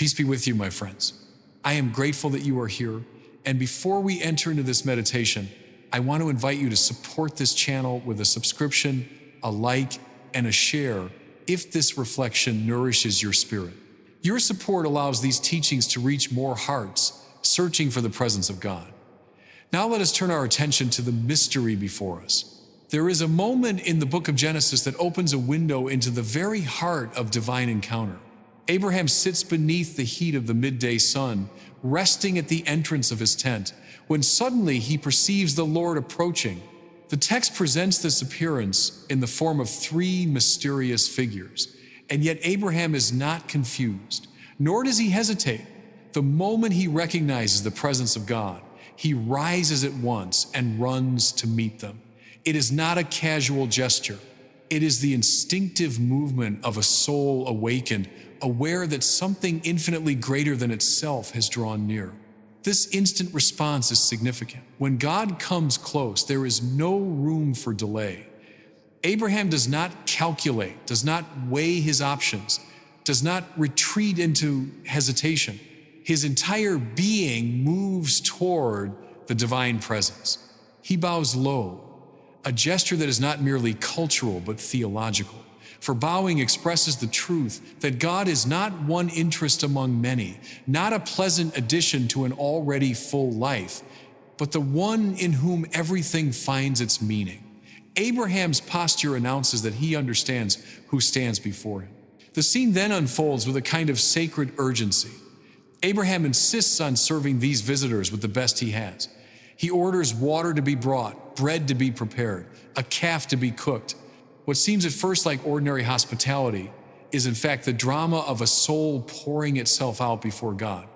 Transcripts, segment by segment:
Peace be with you, my friends. I am grateful that you are here, and before we enter into this meditation, I want to invite you to support this channel with a subscription, a like, and a share if this reflection nourishes your spirit. Your support allows these teachings to reach more hearts searching for the presence of God. Now let us turn our attention to the mystery before us. There is a moment in the book of Genesis that opens a window into the very heart of divine encounter. Abraham sits beneath the heat of the midday sun, resting at the entrance of his tent, when suddenly he perceives the Lord approaching. The text presents this appearance in the form of three mysterious figures, and yet Abraham is not confused, nor does he hesitate. The moment he recognizes the presence of God, he rises at once and runs to meet them. It is not a casual gesture. It is the instinctive movement of a soul awakened, aware that something infinitely greater than itself has drawn near. This instant response is significant. When God comes close, there is no room for delay. Abraham does not calculate, does not weigh his options, does not retreat into hesitation. His entire being moves toward the divine presence. He bows low, a gesture that is not merely cultural but theological. For bowing expresses the truth that God is not one interest among many, not a pleasant addition to an already full life, but the one in whom everything finds its meaning. Abraham's posture announces that he understands who stands before him. The scene then unfolds with a kind of sacred urgency. Abraham insists on serving these visitors with the best he has. He orders water to be brought, bread to be prepared, a calf to be cooked. What seems at first like ordinary hospitality is in fact the drama of a soul pouring itself out before God.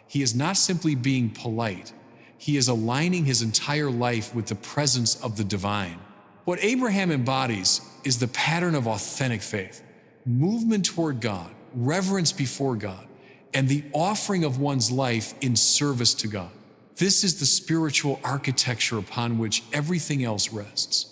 He is not simply being polite. He is aligning his entire life with the presence of the divine. What Abraham embodies is the pattern of authentic faith, movement toward God, reverence before God, and the offering of one's life in service to God. This is the spiritual architecture upon which everything else rests.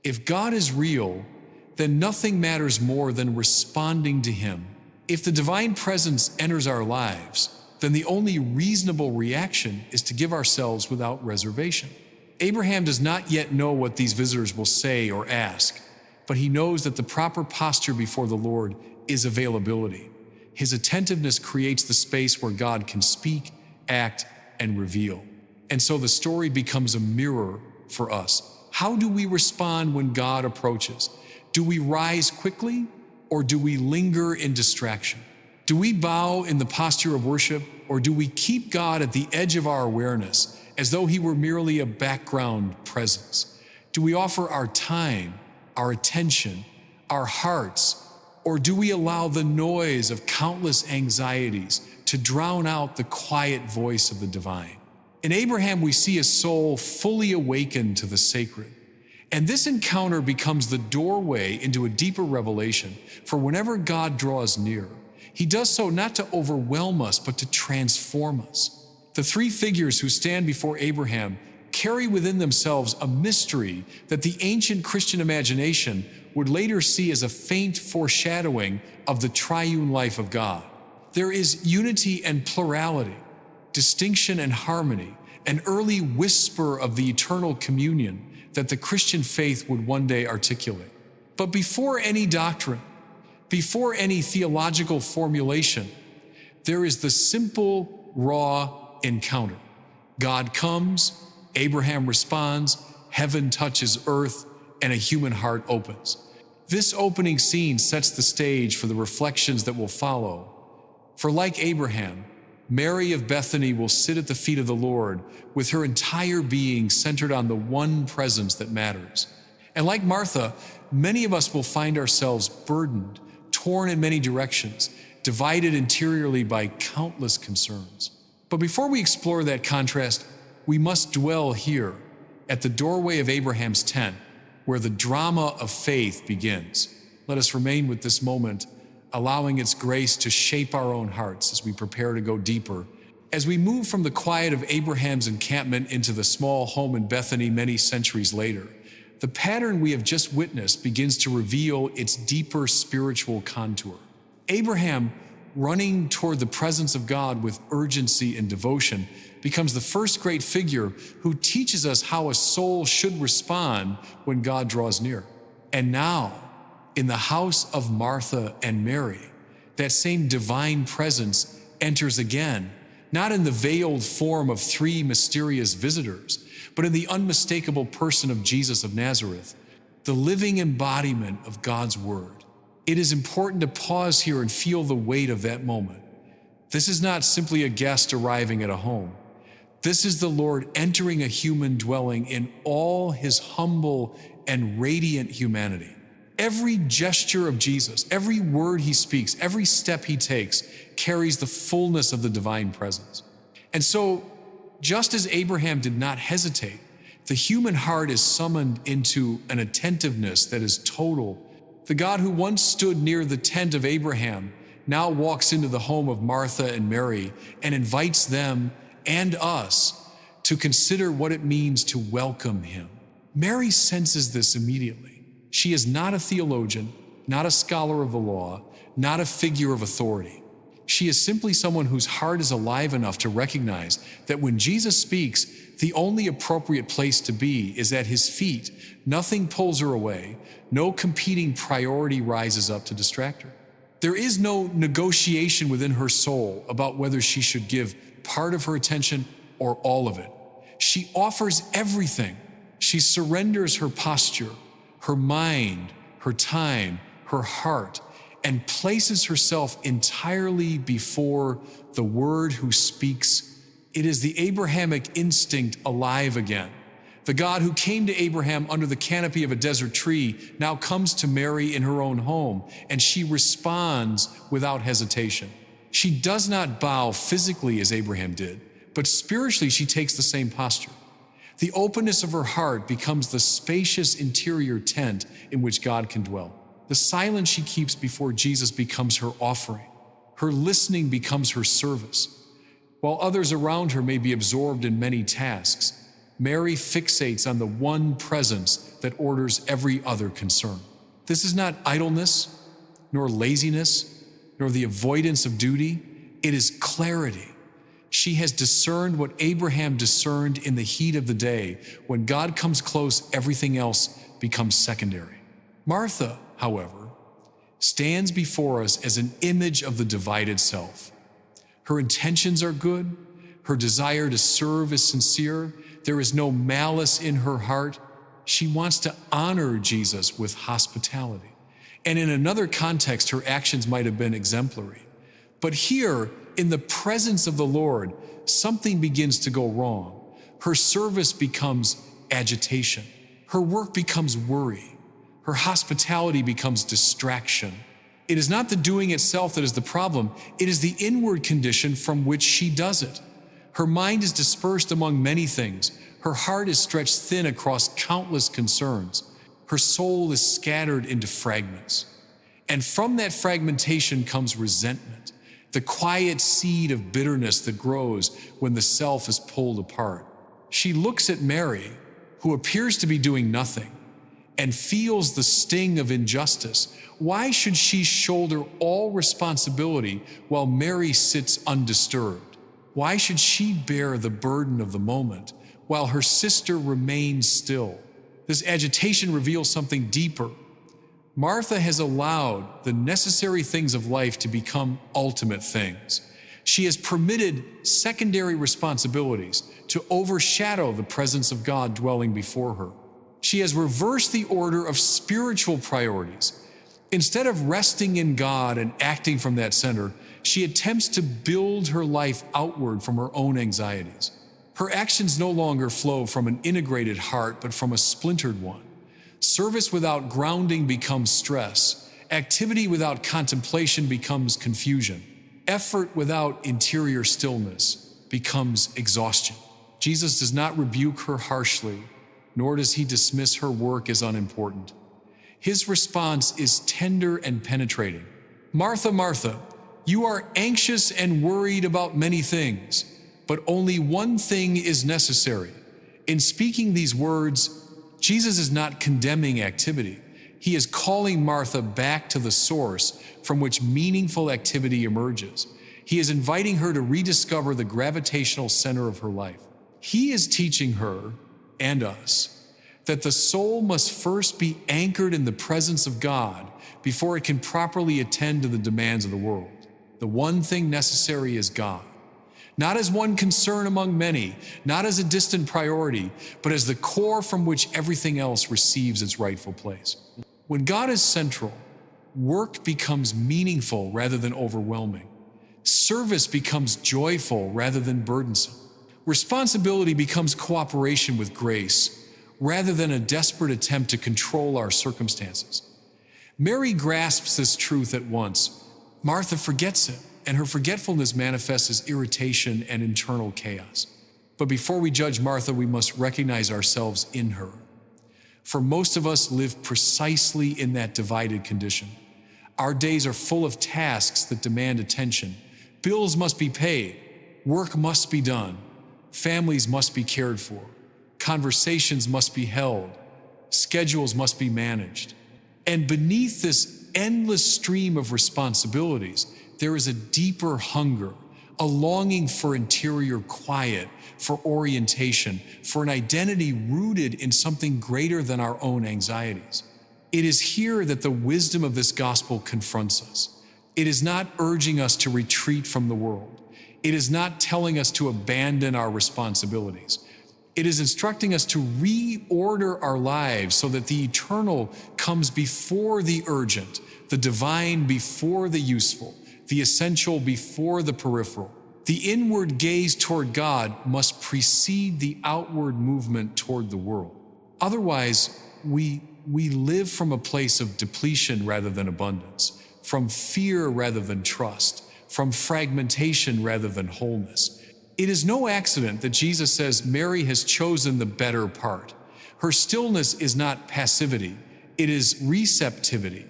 If God is real, then nothing matters more than responding to Him. If the divine presence enters our lives, then the only reasonable reaction is to give ourselves without reservation. Abraham does not yet know what these visitors will say or ask, but he knows that the proper posture before the Lord is availability. His attentiveness creates the space where God can speak, act, and reveal. And so the story becomes a mirror for us. How do we respond when God approaches? Do we rise quickly, or do we linger in distraction? Do we bow in the posture of worship, or do we keep God at the edge of our awareness, as though He were merely a background presence? Do we offer our time, our attention, our hearts, or do we allow the noise of countless anxieties to drown out the quiet voice of the divine? In Abraham, we see a soul fully awakened to the sacred. And this encounter becomes the doorway into a deeper revelation, for whenever God draws near, He does so not to overwhelm us, but to transform us. The three figures who stand before Abraham carry within themselves a mystery that the ancient Christian imagination would later see as a faint foreshadowing of the triune life of God. There is unity and plurality, distinction and harmony, an early whisper of the eternal communion that the Christian faith would one day articulate. But before any doctrine, before any theological formulation, there is the simple, raw encounter. God comes, Abraham responds, heaven touches earth, and a human heart opens. This opening scene sets the stage for the reflections that will follow. For like Abraham, Mary of Bethany will sit at the feet of the Lord with her entire being centered on the one presence that matters. And like Martha, many of us will find ourselves burdened, torn in many directions, divided interiorly by countless concerns. But before we explore that contrast, we must dwell here at the doorway of Abraham's tent, where the drama of faith begins. Let us remain with this moment, allowing its grace to shape our own hearts as we prepare to go deeper. As we move from the quiet of Abraham's encampment into the small home in Bethany many centuries later, the pattern we have just witnessed begins to reveal its deeper spiritual contour. Abraham, running toward the presence of God with urgency and devotion, becomes the first great figure who teaches us how a soul should respond when God draws near. And now, in the house of Martha and Mary, that same divine presence enters again, not in the veiled form of three mysterious visitors, but in the unmistakable person of Jesus of Nazareth, the living embodiment of God's Word. It is important to pause here and feel the weight of that moment. This is not simply a guest arriving at a home. This is the Lord entering a human dwelling in all his humble and radiant humanity. Every gesture of Jesus, every word he speaks, every step he takes carries the fullness of the divine presence. And so, just as Abraham did not hesitate, the human heart is summoned into an attentiveness that is total. The God who once stood near the tent of Abraham now walks into the home of Martha and Mary and invites them and us to consider what it means to welcome him. Mary senses this immediately. She is not a theologian, not a scholar of the law, not a figure of authority. She is simply someone whose heart is alive enough to recognize that when Jesus speaks, the only appropriate place to be is at his feet. Nothing pulls her away. No competing priority rises up to distract her. There is no negotiation within her soul about whether she should give part of her attention or all of it. She offers everything. She surrenders her posture, her mind, her time, her heart, and places herself entirely before the Word who speaks. It is the Abrahamic instinct alive again. The God who came to Abraham under the canopy of a desert tree now comes to Mary in her own home, and she responds without hesitation. She does not bow physically as Abraham did, but spiritually she takes the same posture. The openness of her heart becomes the spacious interior tent in which God can dwell. The silence she keeps before Jesus becomes her offering. Her listening becomes her service. While others around her may be absorbed in many tasks, Mary fixates on the one presence that orders every other concern. This is not idleness, nor laziness, nor the avoidance of duty. It is clarity. She has discerned what Abraham discerned in the heat of the day. When God comes close, everything else becomes secondary. Martha, however, stands before us as an image of the divided self. Her intentions are good. Her desire to serve is sincere. There is no malice in her heart. She wants to honor Jesus with hospitality. And in another context, her actions might have been exemplary. But here, in the presence of the Lord, something begins to go wrong. Her service becomes agitation. Her work becomes worry. Her hospitality becomes distraction. It is not the doing itself that is the problem. It is the inward condition from which she does it. Her mind is dispersed among many things. Her heart is stretched thin across countless concerns. Her soul is scattered into fragments. And from that fragmentation comes resentment, the quiet seed of bitterness that grows when the self is pulled apart. She looks at Mary, who appears to be doing nothing, and feels the sting of injustice. Why should she shoulder all responsibility while Mary sits undisturbed? Why should she bear the burden of the moment while her sister remains still? This agitation reveals something deeper. Martha has allowed the necessary things of life to become ultimate things. She has permitted secondary responsibilities to overshadow the presence of God dwelling before her. She has reversed the order of spiritual priorities. Instead of resting in God and acting from that center, she attempts to build her life outward from her own anxieties. Her actions no longer flow from an integrated heart, but from a splintered one. Service without grounding becomes stress. Activity without contemplation becomes confusion. Effort without interior stillness becomes exhaustion. Jesus does not rebuke her harshly, nor does he dismiss her work as unimportant. His response is tender and penetrating. Martha, Martha, you are anxious and worried about many things, but only one thing is necessary. In speaking these words, Jesus is not condemning activity. He is calling Martha back to the source from which meaningful activity emerges. He is inviting her to rediscover the gravitational center of her life. He is teaching her, and us, that the soul must first be anchored in the presence of God before it can properly attend to the demands of the world. The one thing necessary is God, not as one concern among many, not as a distant priority, but as the core from which everything else receives its rightful place. When God is central, work becomes meaningful rather than overwhelming. Service becomes joyful rather than burdensome. Responsibility becomes cooperation with grace rather than a desperate attempt to control our circumstances. Mary grasps this truth at once. Martha forgets it, and her forgetfulness manifests as irritation and internal chaos. But before we judge Martha, we must recognize ourselves in her. For most of us live precisely in that divided condition. Our days are full of tasks that demand attention. Bills must be paid, work must be done, families must be cared for, conversations must be held, schedules must be managed. And beneath this endless stream of responsibilities, there is a deeper hunger, a longing for interior quiet, for orientation, for an identity rooted in something greater than our own anxieties. It is here that the wisdom of this gospel confronts us. It is not urging us to retreat from the world. It is not telling us to abandon our responsibilities. It is instructing us to reorder our lives so that the eternal comes before the urgent, the divine before the useful, the essential before the peripheral. The inward gaze toward God must precede the outward movement toward the world. Otherwise, we live from a place of depletion rather than abundance, from fear rather than trust, from fragmentation rather than wholeness. It is no accident that Jesus says Mary has chosen the better part. Her stillness is not passivity, it is receptivity.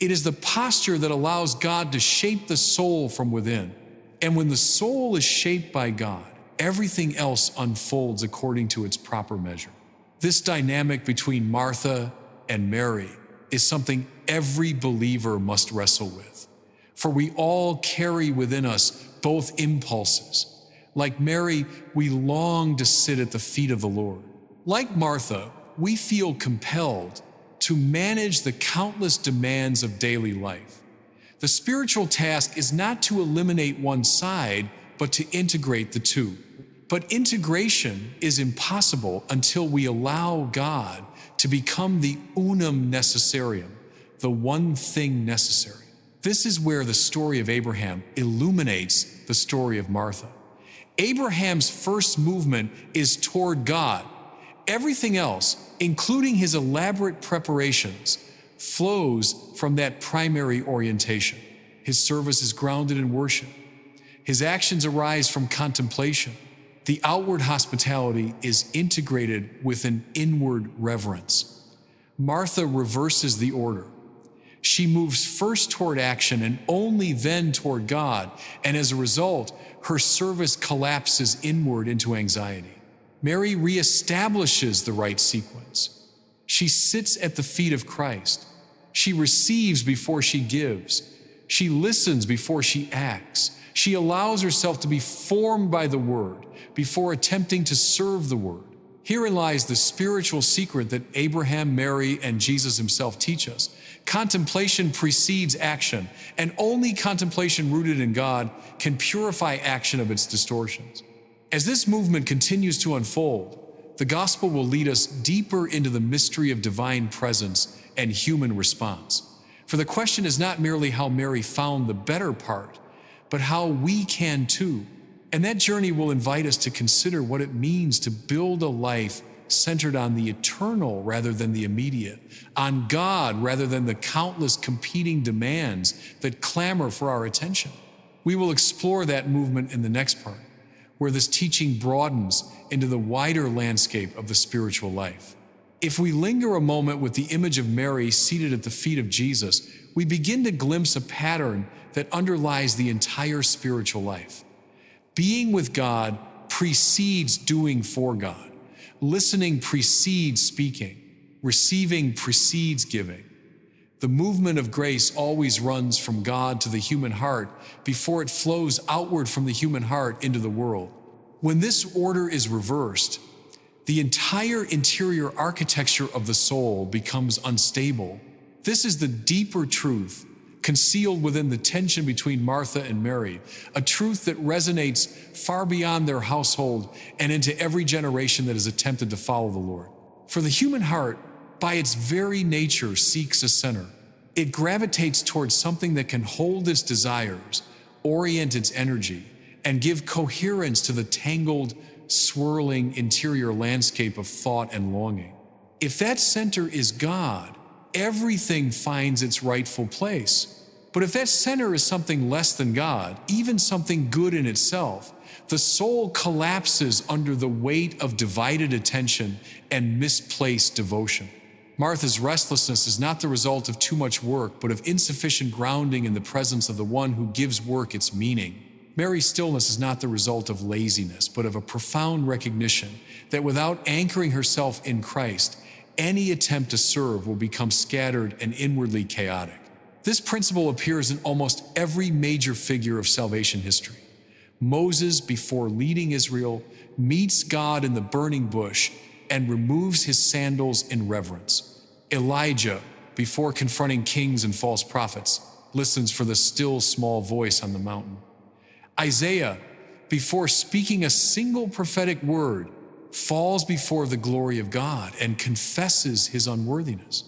It is the posture that allows God to shape the soul from within. And when the soul is shaped by God, everything else unfolds according to its proper measure. This dynamic between Martha and Mary is something every believer must wrestle with. For we all carry within us both impulses. Like Mary, we long to sit at the feet of the Lord. Like Martha, we feel compelled to manage the countless demands of daily life. The spiritual task is not to eliminate one side, but to integrate the two. But integration is impossible until we allow God to become the unum necessarium, the one thing necessary. This is where the story of Abraham illuminates the story of Martha. Abraham's first movement is toward God. Everything else, including his elaborate preparations, flows from that primary orientation. His service is grounded in worship. His actions arise from contemplation. The outward hospitality is integrated with an inward reverence. Martha reverses the order. She moves first toward action and only then toward God, and as a result, her service collapses inward into anxiety. Mary reestablishes the right sequence. She sits at the feet of Christ. She receives before she gives. She listens before she acts. She allows herself to be formed by the Word before attempting to serve the Word. Herein lies the spiritual secret that Abraham, Mary, and Jesus himself teach us. Contemplation precedes action, and only contemplation rooted in God can purify action of its distortions. As this movement continues to unfold, the gospel will lead us deeper into the mystery of divine presence and human response. For the question is not merely how Mary found the better part, but how we can too. And that journey will invite us to consider what it means to build a life centered on the eternal rather than the immediate, on God rather than the countless competing demands that clamor for our attention. We will explore that movement in the next part, where this teaching broadens into the wider landscape of the spiritual life. If we linger a moment with the image of Mary seated at the feet of Jesus, we begin to glimpse a pattern that underlies the entire spiritual life. Being with God precedes doing for God. Listening precedes speaking. Receiving precedes giving. The movement of grace always runs from God to the human heart before it flows outward from the human heart into the world. When this order is reversed, the entire interior architecture of the soul becomes unstable. This is the deeper truth concealed within the tension between Martha and Mary, a truth that resonates far beyond their household and into every generation that has attempted to follow the Lord. For the human heart, by its very nature, seeks a center. It gravitates towards something that can hold its desires, orient its energy, and give coherence to the tangled, swirling interior landscape of thought and longing. If that center is God, everything finds its rightful place. But if that center is something less than God, even something good in itself, the soul collapses under the weight of divided attention and misplaced devotion. Martha's restlessness is not the result of too much work, but of insufficient grounding in the presence of the one who gives work its meaning. Mary's stillness is not the result of laziness, but of a profound recognition that without anchoring herself in Christ, any attempt to serve will become scattered and inwardly chaotic. This principle appears in almost every major figure of salvation history. Moses, before leading Israel, meets God in the burning bush and removes his sandals in reverence. Elijah, before confronting kings and false prophets, listens for the still small voice on the mountain. Isaiah, before speaking a single prophetic word, falls before the glory of God and confesses his unworthiness.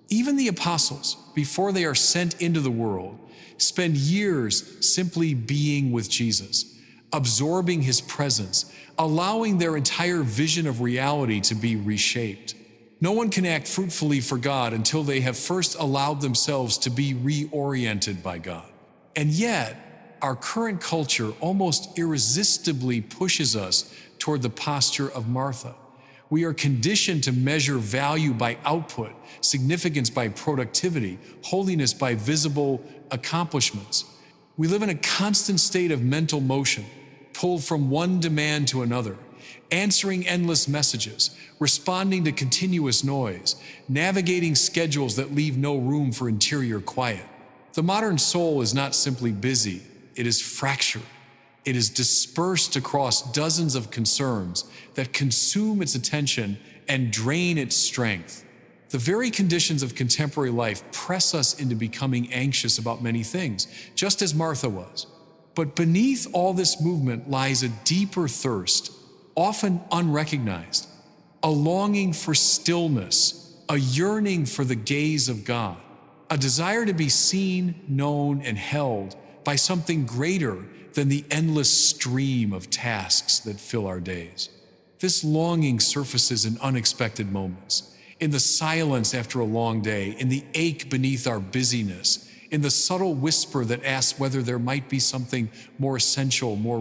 Even the apostles, before they are sent into the world, spend years simply being with Jesus, absorbing his presence, allowing their entire vision of reality to be reshaped. No one can act fruitfully for God until they have first allowed themselves to be reoriented by God. And yet, our current culture almost irresistibly pushes us toward the posture of Martha. We are conditioned to measure value by output, significance by productivity, holiness by visible accomplishments. We live in a constant state of mental motion, pulled from one demand to another, answering endless messages, responding to continuous noise, navigating schedules that leave no room for interior quiet. The modern soul is not simply busy, it is fractured. It is dispersed across dozens of concerns that consume its attention and drain its strength. The very conditions of contemporary life press us into becoming anxious about many things, just as Martha was. But beneath all this movement lies a deeper thirst, often unrecognized, a longing for stillness, a yearning for the gaze of God, a desire to be seen, known, and held by something greater than the endless stream of tasks that fill our days. This longing surfaces in unexpected moments, in the silence after a long day, in the ache beneath our busyness, in the subtle whisper that asks whether there might be something more essential, more